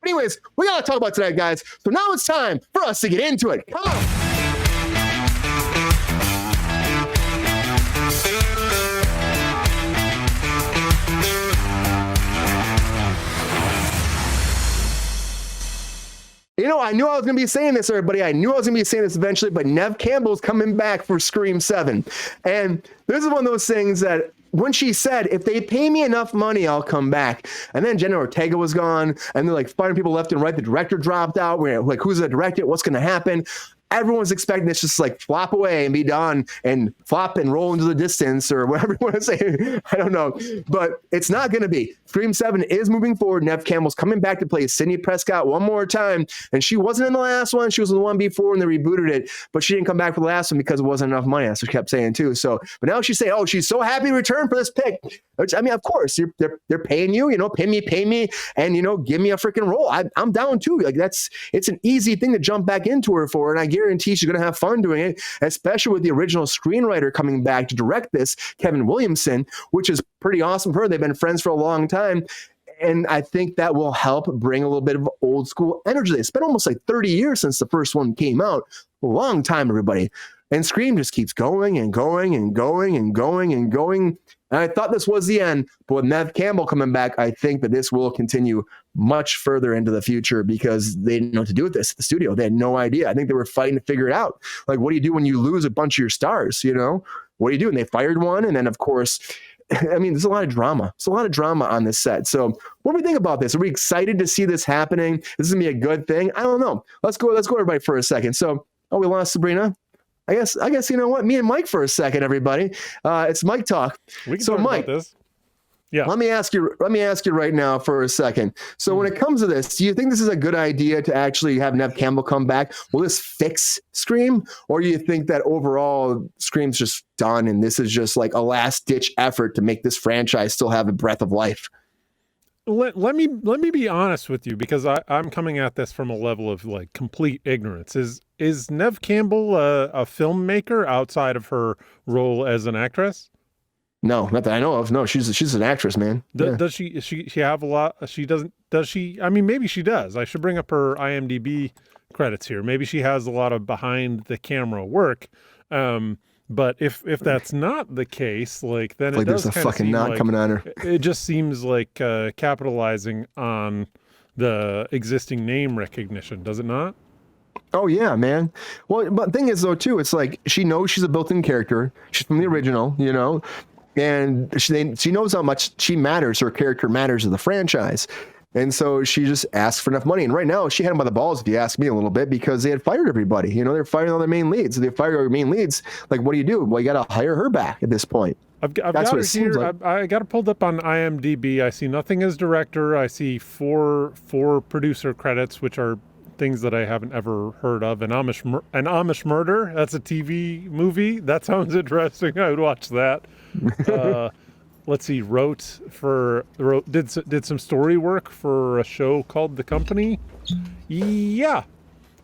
Anyways, we got to talk about tonight, guys. So now it's time for us to get into it. Come on. You know, I knew I was going to be saying this, everybody. I knew I was going to be saying this eventually, but Neve Campbell's coming back for Scream 7. And this is one of those things that when she said, if they pay me enough money, I'll come back. And then Jenna Ortega was gone, and they're like firing people left and right. The director dropped out. We're like, who's going to direct it? What's going to happen? Everyone's expecting this just like flop away and be done and flop and roll into the distance or whatever you want to say. I don't know, but it's not going to be. Scream 7 is moving forward. Neve Campbell's coming back to play Sidney Prescott one more time. And she wasn't in the last one. She was in the one before and they rebooted it, but she didn't come back for the last one because it wasn't enough money. That's what she kept saying too. So, but now she's saying, oh, she's so happy to return for this pick. Which, I mean, of course, they're paying you, pay me, and, give me a freaking role. I'm down too. Like it's an easy thing to jump back into her for. And I guarantee she's going to have fun doing it, especially with the original screenwriter coming back to direct this, Kevin Williamson, which is pretty awesome for her. They've been friends for a long time. And I think that will help bring a little bit of old school energy. It's been almost like 30 years since the first one came out. A long time, everybody. And Scream just keeps going and going and going and going and going. And I thought this was the end, but with Neve Campbell coming back, I think that this will continue much further into the future because they didn't know what to do with this at the studio. They had no idea. I think they were fighting to figure it out. Like, what do you do when you lose a bunch of your stars? What do you do? And they fired one. And then, of course, I mean, there's a lot of drama. There's a lot of drama on this set. So what do we think about this? Are we excited to see this happening? This is going to be a good thing? I don't know. Let's go everybody for a second. So, we lost Sabrina. I guess you know what? Me and Mike for a second, everybody. It's Mike talk. We can talk Mike, about this. Yeah. Let me ask you right now for a second. So when it comes to this, do you think this is a good idea to actually have Neve Campbell come back? Will this fix Scream? Or do you think that overall Scream's just done and this is just like a last ditch effort to make this franchise still have a breath of life? Let me be honest with you, because I'm coming at this from a level of like complete ignorance. Is Neve Campbell a filmmaker outside of her role as an actress? No, not that I know of. No, she's an actress, man. Does she have a lot? She doesn't. Does she? I mean, maybe she does. I should bring up her IMDb credits here. Maybe she has a lot of behind the camera work. But if that's not the case, like then it does there's a fucking knot like, coming on her. It just seems like capitalizing on the existing name recognition, does it not? Oh yeah, man. Well, but the thing is though too, it's like she knows she's a built-in character. She's from the original, and she knows how much she matters. Her character matters to the franchise. And so she just asked for enough money. And right now she had them by the balls, if you ask me a little bit, because they had fired everybody. They're firing all their main leads. They fired our main leads. Like, what do you do? Well, you got to hire her back at this point. I've got it here. Like. I got it pulled up on IMDb. I see nothing as director. I see four producer credits, which are things that I haven't ever heard of. An Amish Murder. That's a TV movie. That sounds interesting. I would watch that. Let's see. Did some story work for a show called The Company. Yeah.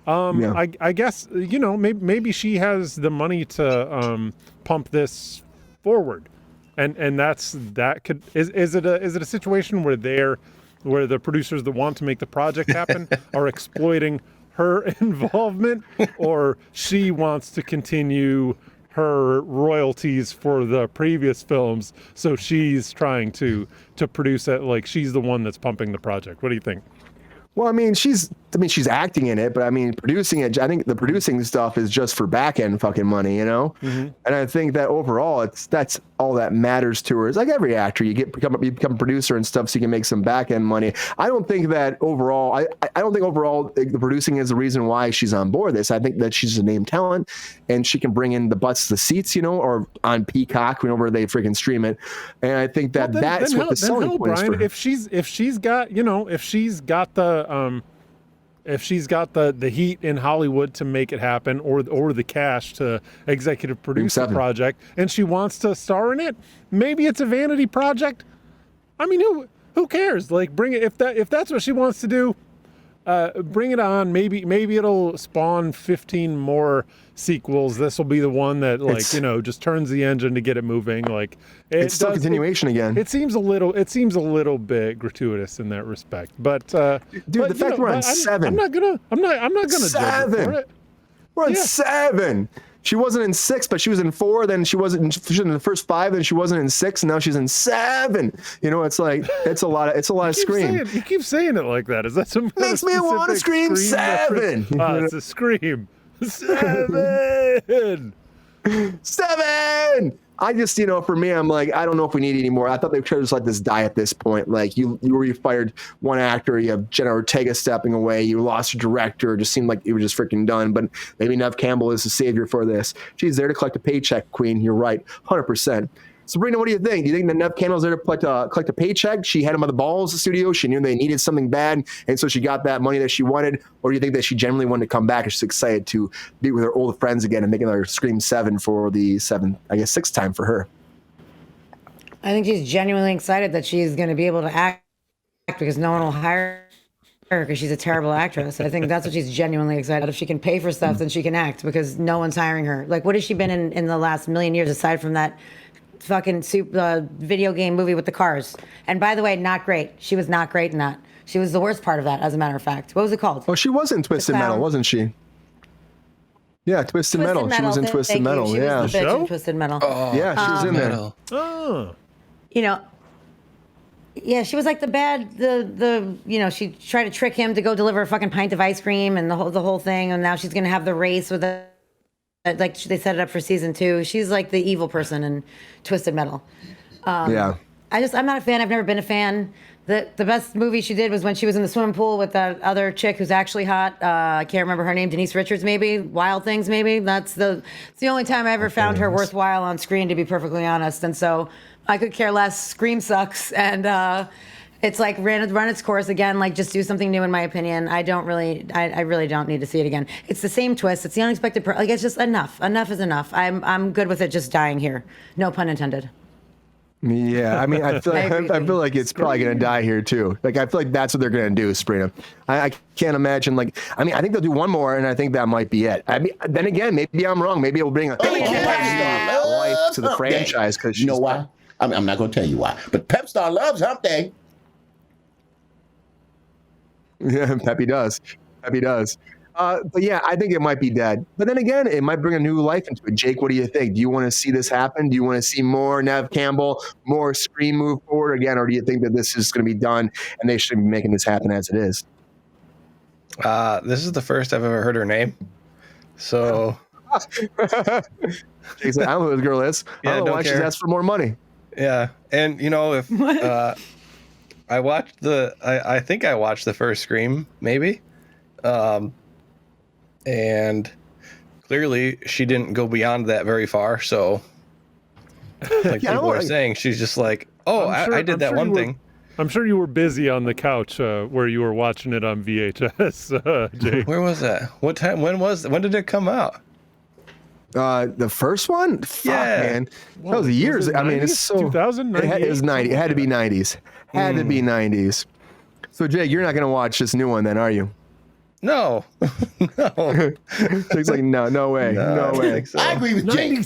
I guess maybe she has the money to pump this forward, and is it a situation where the producers that want to make the project happen are exploiting her involvement, or she wants to continue her royalties for the previous films, so she's trying to produce it, like she's the one that's pumping the project? What do you think? Well, she's acting in it, but producing it, I think the producing stuff is just for back end fucking money, Mm-hmm. And I think that overall that's all that matters to her. It's like every actor, you become a producer and stuff so you can make some back end money. I don't think that overall, I don't think overall the producing is the reason why she's on board this. I think that she's a named talent and she can bring in the butts to the seats, or on Peacock, where they freaking stream it. And I think that that's what the selling point is for her. If she's got the heat in Hollywood to make it happen, or the cash to executive produce the project, and she wants to star in it, maybe it's a vanity project. Who cares? Like, bring it if that's what she wants to do. bring it on. Maybe it'll spawn 15 more sequels. This will be the one that just turns the engine to get it moving. Like it's still continuation again. It seems a little bit gratuitous in that respect. But dude, the fact we're on 7. I'm not gonna judge her for it. We're on 7. She wasn't in 6, but she was in 4. Then she was in the first 5. Then she wasn't in 6, and now she's in 7. It's like it's a lot of Scream. You keep saying it like that. Is that some makes me want to scream 7? It's a Scream 7. 7. I just, for me, I'm like, I don't know if we need any more. I thought they could just let this die at this point. Like you fired one actor, you have Jenna Ortega stepping away, you lost a director. It just seemed like you were just freaking done. But maybe Neve Campbell is the savior for this. She's there to collect a paycheck, Queen. You're right, 100%. Sabrina, what do you think? Do you think that Neve Campbell's there to collect a paycheck? She had him by the balls, the studio. She knew they needed something bad, and so she got that money that she wanted. Or do you think that she genuinely wanted to come back and she's excited to be with her old friends again and making her Scream 7 for the 6th time for her? I think she's genuinely excited that she's going to be able to act because no one will hire her because she's a terrible actress. I think that's what she's genuinely excited. If she can pay for stuff, then she can act because no one's hiring her. Like, what has she been in the last million years aside from that fucking video game movie with the cars? And by the way, not great. She was not great in that. She was the worst part of that, as a matter of fact. What was it called? Oh, she was in Twisted Metal, wasn't she? Yeah, Twisted Metal. She was in Twisted Metal. She was the bitch in Twisted Metal. Oh, yeah, she was in there. Oh. Yeah, she was like the bad, she tried to trick him to go deliver a fucking pint of ice cream and the whole thing, and now she's gonna have the race with the, like they set it up for season 2. She's like the evil person in Twisted Metal. Yeah. I'm not a fan. I've never been a fan. The best movie she did was when she was in the swimming pool with that other chick who's actually hot. I can't remember her name. Denise Richards, maybe. Wild Things, maybe. It's the only time I ever found her worthwhile on screen, to be perfectly honest. And so I could care less. Scream sucks, and it's like run its course again. Like, just do something new, in my opinion. I really don't need to see it again. It's the same twist. It's the unexpected. It's just enough. Enough is enough. I'm good with it just dying here. No pun intended. Yeah, I mean, I feel like it's probably gonna die here too. Like, I feel like that's what they're gonna do, Sabrina. I can't imagine. Like, I mean, I think they'll do one more, and I think that might be it. I mean, then again, maybe I'm wrong. Maybe it'll bring a life to the franchise because you know why? I'm not gonna tell you why, but Pep Star loves Hump Day. Yeah, Peppy does. But yeah, I think it might be dead. But then again, it might bring a new life into it. Jake, what do you think? Do you want to see this happen? Do you want to see more Neve Campbell, more Scream move forward again? Or do you think that this is going to be done and they should be making this happen as it is? This is the first I've ever heard her name. So Jake's like, I don't know who this girl is. Yeah, I don't know why she's asked for more money. Yeah. And if I watched I think I watched the first Scream, maybe. And clearly she didn't go beyond that very far. So like people are saying, she's just like, I did that one thing. I'm sure you were busy on the couch where you were watching it on VHS, Jake. Where was that? What time? When did it come out? The first one? Fuck, man. Whoa, that was years. I mean, it's so 2000. It was 90. It had to be 90s. Had to be 90s. So Jake, you're not gonna watch this new one then, are you? No. No. Jake's like, no way. No way. I, so. I agree with Jake.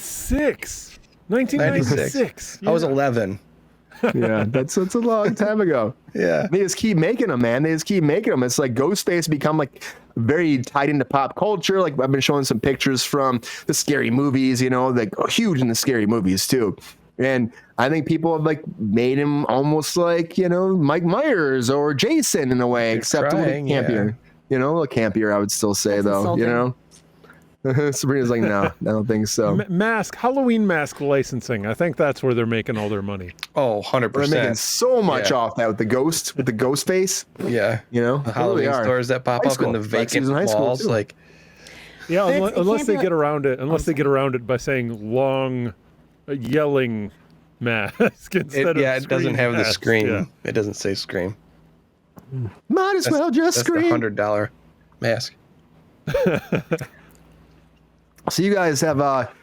1996. I was 11. Yeah, that's a long time ago. Yeah. They just keep making them, man. They just keep making them. It's like Ghostface become like very tied into pop culture. Like, I've been showing some pictures from the scary movies, like huge in the scary movies too. And I think people have like made him almost like, Mike Myers or Jason in a way, except a little campier. A little campier, I would still say, though. Sabrina's like, no, I don't think so. Halloween mask licensing. I think that's where they're making all their money. Oh, 100%. They're making so much off that with the ghost face. Yeah. The Halloween stores that pop up in the vacant malls. Like, yeah, unless they get around it. Unless they get around it by saying long, yelling mask instead of it doesn't have masks. the scream. Yeah. It doesn't say scream. Might as well just scream. That's the $100 mask. So you guys have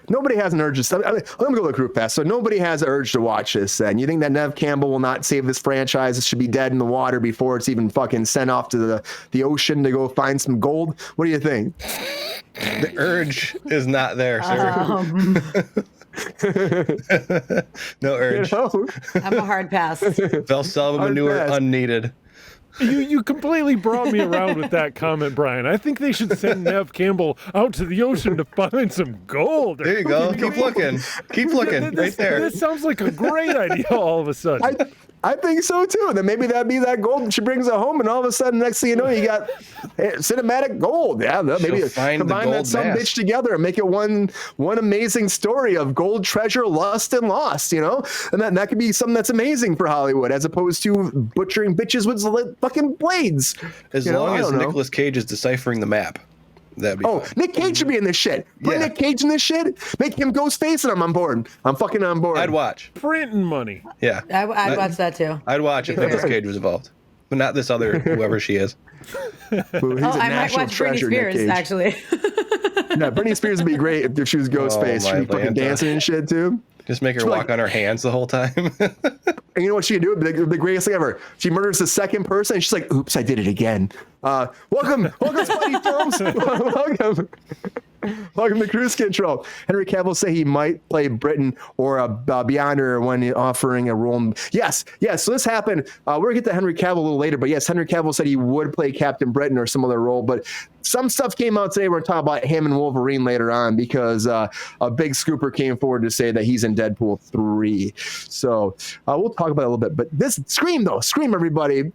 nobody has an urge to. I mean, let me go look real fast. So nobody has an urge to watch this. And you think that Neve Campbell will not save this franchise? It should be dead in the water before it's even fucking sent off to the ocean to go find some gold. What do you think? The urge is not there, sir. No urge. You know? I'm a hard pass. Valsalva manure pass. unneeded. You completely brought me around with that comment, Brian. I think they should send Neve Campbell out to the ocean to find some gold. There you go. Keep looking. Keep looking. Right there. This sounds like a great idea all of a sudden. I think so too. And then maybe that'd be that gold, and she brings it home, and all of a sudden, next thing you know, you got cinematic gold. Yeah, maybe find the combine that gold some mask. bitch together and make it one amazing story of gold, treasure, lust, and lost. You know, and that could be something that's amazing for Hollywood, as opposed to butchering bitches with fucking blades. As long as Nicolas Cage is deciphering the map. That'd be fine. Nick Cage should be in this shit. Put Yeah. Nick Cage in this shit. Make him Ghostface, and I'm on board. I'm fucking on board. I'd watch. Printing money. Yeah. I'd watch that too. I'd watch if Nicolas Cage was involved. But not this other, whoever she is. He's a I might national watch Britney treasure, Nick Spears Cage. actually. Yeah, Britney Spears would be great if she was Ghostface. my She'd be fucking Lanta. dancing and shit too. Just make her She's walk like- on her hands the whole time. And you know what she could do? It'd be the greatest thing ever. She murders the second person, and she's like, "Oops, I did it again." Welcome, Spidey Films. Welcome to Cruise Control. Henry Cavill say he might play Britain or Beyonder when offering a role. Yes. So this happened. We're gonna get to Henry Cavill a little later, but yes, Henry Cavill said he would play Captain Britain or some other role. But some stuff came out today. We're gonna talk about him and Wolverine later on because a big scooper came forward to say that he's in Deadpool 3. So we'll talk about it a little bit. But this Scream, everybody.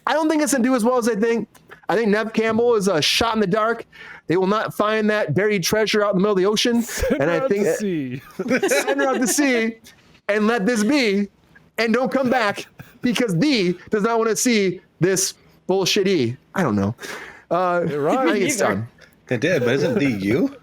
I don't think it's gonna do as well as I think. I think Neve Campbell is a shot in the dark. They will not find that buried treasure out in the middle of the ocean. Send and her I out think to sea. send her out to sea and let this be, and don't come back because D does not want to see this bullshit E. I don't know. I think it's done. It did, but isn't the you?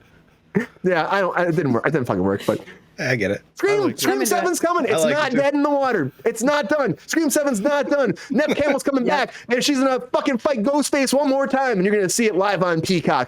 Yeah, it didn't work. It didn't fucking work, but. I get it. Scream it. 7's coming. It's like not it too. dead in the water. It's not done. Scream 7's not done. Neve Campbell's coming back, and she's gonna fucking fight Ghostface one more time, and you're gonna see it live on Peacock.